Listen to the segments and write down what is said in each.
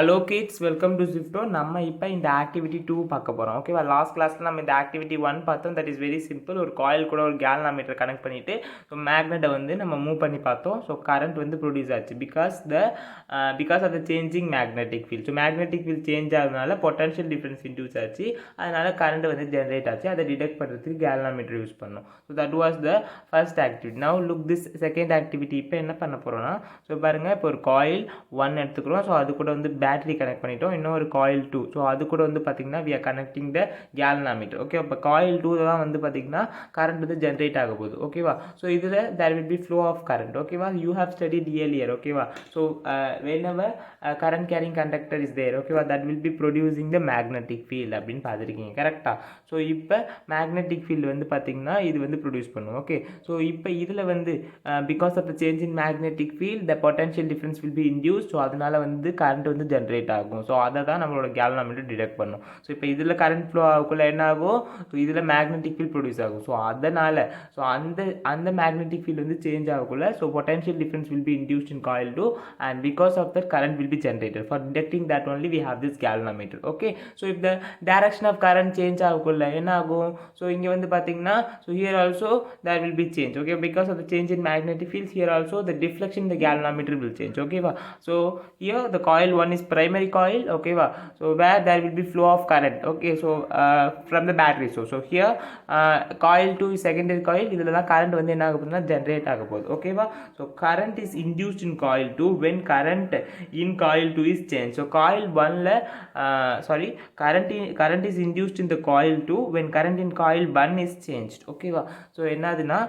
Hello kids, welcome to ஜிப்டோ. நம்ம இப்போ இந்த ஆக்டிவிட்டி 2 பார்க்க போகிறோம். ஓகேவா? லாஸ்ட் கிளாஸில் நம்ம இந்த ஆக்டிவிட்டி 1 பார்த்தோம். That is very simple. ஒரு காயில் கூட ஒரு கேல்வாமீட்டர் கனெக்ட் பண்ணிவிட்டு ஸோ மேக்னெட்டை வந்து நம்ம மூவ் பண்ணி பார்த்தோம். ஸோ கரண்ட் வந்து ப்ரொடியூஸ் ஆச்சு because of the changing magnetic field. So magnetic field change ஆகுதுனால பொட்டன்ஷியல் டிஃபரன்ஸ் இன்டியூஸ் ஆச்சு. அதனால் கரண்ட் வந்து ஜென்ரேட் ஆச்சு. அதை டிடெக்ட் பண்ணுறதுக்கு கேல்வாமீட்டர் யூஸ் பண்ணோம். So that was the first activity. Now look this second activity. இப்போ என்ன பண்ண போகிறோம்னா, ஸோ பாருங்கள், இப்போ ஒரு காயில் 1 எடுத்துக்கிறோம். ஸோ அது கூட வந்து பேட்டரி கனெக்ட் பண்ணிட்டோம். இன்னொரு காயில் 2. ஸோ அது கூட வந்து பார்த்திங்கன்னா we are connecting the galvanometer. Okay, இப்போ காயில் 2 தான் வந்து பார்த்திங்கன்னா கரண்ட் வந்து ஜென்ரேட் ஆக போகுது. ஓகேவா? ஸோ இதில் there will be flow of current. ஓகேவா? you have studied earlier. ஓகேவா? So whenever current carrying conductor is there, ஓகேவா, that will be producing the magnetic field அப்படின்னு பார்த்துருக்கீங்க. கரெக்டாக? ஸோ இப்போ மேக்னெட்டிக் ஃபீல்டு வந்து பார்த்திங்கன்னா இது வந்து ப்ரொடியூஸ் பண்ணும். ஓகே, ஸோ இப்போ இதில் வந்து because of the change in magnetic field the potential difference will be induce. So அதனால் வந்து கரண்ட் வந்து ஜென்ரேட் ஆகும். ஸோ அதை தான் நம்மளோட கேல்வாமீட்டர் டிடெக்ட் பண்ணும். ஸோ இப்போ இதில் கரண்ட் ஃப்ளோ ஆகக்குள்ள என்ன ஆகும்? ஸோ இதில் மேக்னெட்டிக் ஃபீல்ட் ப்ரொடியூஸ் ஆகும். ஸோ அதனால் அந்த மேக்னெட்டிக் ஃபீல்டு வந்து சேஞ்ச் ஆகக்குள்ள so potential difference will be induced in coil 2 and because of that current will be generated. For detecting that only we have this galvanometer. Okay, so if the direction of current change ஆகுக்குள்ள என்ன ஆகும்? So இங்கே வந்து பார்த்தீங்கன்னா so here also there will be change. Okay, because of the change in magnetic fields, here also the deflection in the galvanometer will change. Okay, so here the coil 1 is primary coil. Okay, so where there will be flow of current. Okay, so from the battery. So here coil 2 is secondary coil. இதில் தான் current வந்து என்ன ஆக போகுதுன்னா generate ஆக போகுது. Okay, so current is induced in coil 2 when current in coil 2 is changed. So coil 1 current is induced in the coil 2 when current in coil 1 is changed. Okay, so என்னதுன்னா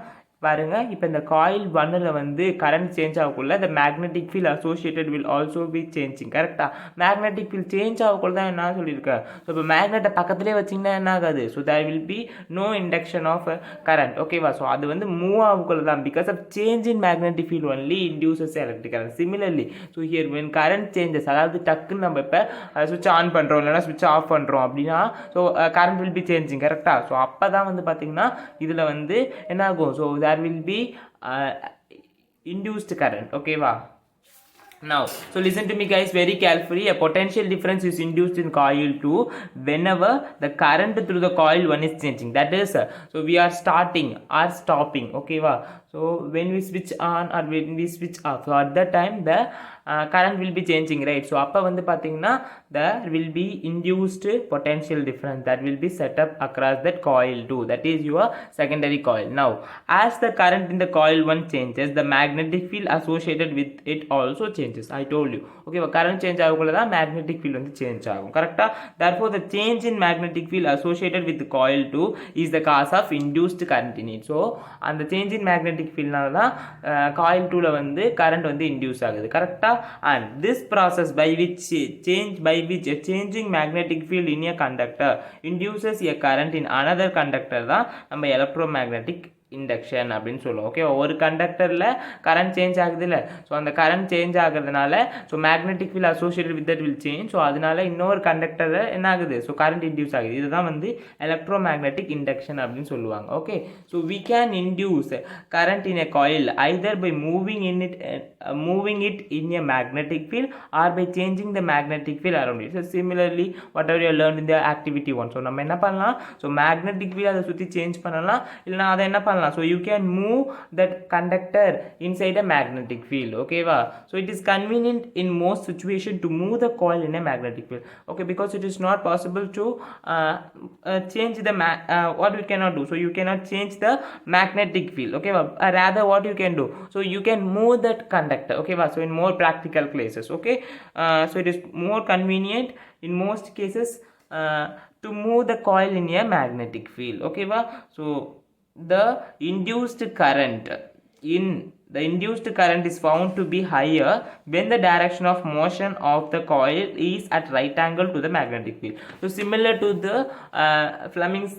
பாருங்க, இப்போ இந்த காயில் 1ல் வந்து current change ஆகக்குள்ள the magnetic field associated will also be changing. கரெக்டாக? Magnetic field change ஆகக்குள்ள தான் என்ன சொல்லியிருக்கேன்? ஸோ இப்போ மேக்னெட்டை பக்கத்துலேயே வச்சிங்கன்னா என்ன ஆகாது? So there will be no induction of current. ஓகேவா? ஸோ அது வந்து மூவ் ஆகக்குள்ள தான் because of change in magnetic field only induces electric current. Similarly so here when current changes, அதாவது டக்குன்னு நம்ம இப்போ சுவிட்ச் ஆன் பண்ணுறோம் இல்லைனா சுவிட்ச் ஆஃப் பண்ணுறோம் அப்படின்னா so current will be changing. கரெக்டாக? ஸோ அப்போ தான் வந்து பார்த்திங்கன்னா இதில் வந்து என்ன ஆகும்? So there will be induced current. Okay, now so listen to me guys very carefully. A potential difference is induced in coil 2 whenever the current through the coil 1 is changing. That is so we are starting or stopping. Okay, so when we switch on or when we switch off, so at that time the current will be changing, right? So அப்போ வந்து பார்த்தீங்கன்னா there will be induced potential difference that will be set up across that coil 2, that is your secondary coil. Now as the current in the coil 1 changes, the magnetic field associated with it also changes. I told you. Okay, current change ஆகக்குள்ள தான் magnetic field வந்து change ஆகும். கரெக்டா? Therefore the change in magnetic field associated with the coil 2 is the cause of induced current in it. So அந்த change in magnetic fieldனால தான் coil 2ல வந்து current வந்து induce ஆகுது. கரெக்டா? And this process by which a changing magnetic field in a conductor induces a current in another conductor தான் நம்ம electromagnetic induction அப்படின்னு சொல்லுவோம். ஓகே, ஒரு கண்டக்டரில் கரண்ட் சேஞ்ச் ஆகுது இல்லை? ஸோ அந்த கரண்ட் சேஞ்ச் ஆகுறதுனால so magnetic field associated with that will change. So அதனால இன்னொரு கண்டக்டரில் என்ன ஆகுது? ஸோ கரண்ட் இன்டியூஸ் ஆகுது. இதுதான் வந்து எலக்ட்ரோமேக்னெட்டிக் இண்டக்ஷன் அப்படின்னு சொல்லுவாங்க. Okay, so we can induce current in a coil either by moving it in a magnetic field or by changing the magnetic field around it. So similarly whatever you learned in the activity 1, so நம்ம என்ன பண்ணலாம்? So magnetic field அதை சுற்றி change பண்ணலாம், இல்லைனா அதை என்ன பண்ணலாம்? So you can move that conductor inside a magnetic field. Okay, so it is convenient in most situation to move the coil in a magnetic field. Okay, because it is not possible to change the what we cannot do. So you cannot change the magnetic field. Okay, rather what you can do? So you can move that conductor. Okay, so in more practical cases. Okay, so it is more convenient in most cases to move the coil in a magnetic field. Okay, so the induced current is found to be higher when the direction of motion of the coil is at right angle to the magnetic field. So similar to the Fleming's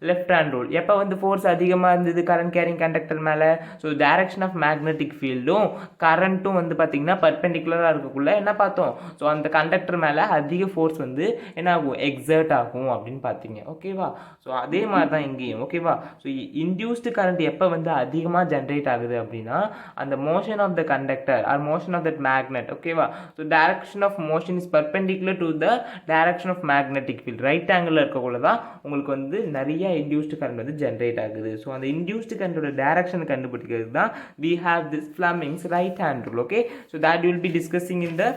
left hand rule. எப்போ வந்து force அதிகமாக இருந்தது current carrying conductor மேலே, so direction of magnetic ஃபீல்டும் கரண்ட்டும் வந்து பார்த்திங்கன்னா பர்பெண்டிகுலராக இருக்கக்குள்ள என்ன பார்த்தோம்? ஸோ அந்த கண்டக்டர் மேலே அதிக ஃபோர்ஸ் வந்து என்ன ஆகும்? எக்ஸர்ட் ஆகும் அப்படின்னு பார்த்தீங்க. ஓகேவா? ஸோ அதே மாதிரி தான் இங்கேயும். ஓகேவா? ஸோ இன்டியூஸ்டு கரண்ட் எப்போ வந்து அதிகமாக ஜென்ரேட் ஆகுது அப்படின்னா அப்படின்னா அந்த motion of the conductor or motion of that magnet, ஓகேவா? So direction of motion is perpendicular to the direction of magnetic field. Right ஆங்கிளில் இருக்கக்குள்ள தான் உங்களுக்கு வந்து நிறைய இன்டியூஸ்டு கரண்ட் வந்து ஜென்ரேட் ஆகுது. ஸோ அந்த இன்டியூஸ்டு கரண்டோட டைரக்ஷன் கண்டுபிடிக்கிறது தான் we have this Fleming's right hand rule. Okay, so that we will be discussing in the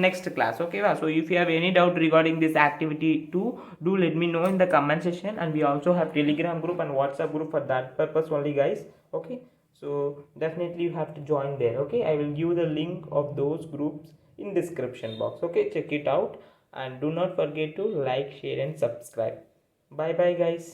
next class. Okay, so if you have any doubt regarding this activity 2, do let me know in the comment section, and we also have Telegram group and WhatsApp group for that purpose only, guys. Okay, so definitely you have to join there. Okay, I will give the link of those groups in description box. Okay, check it out and do not forget to like, share and subscribe. Bye bye, guys.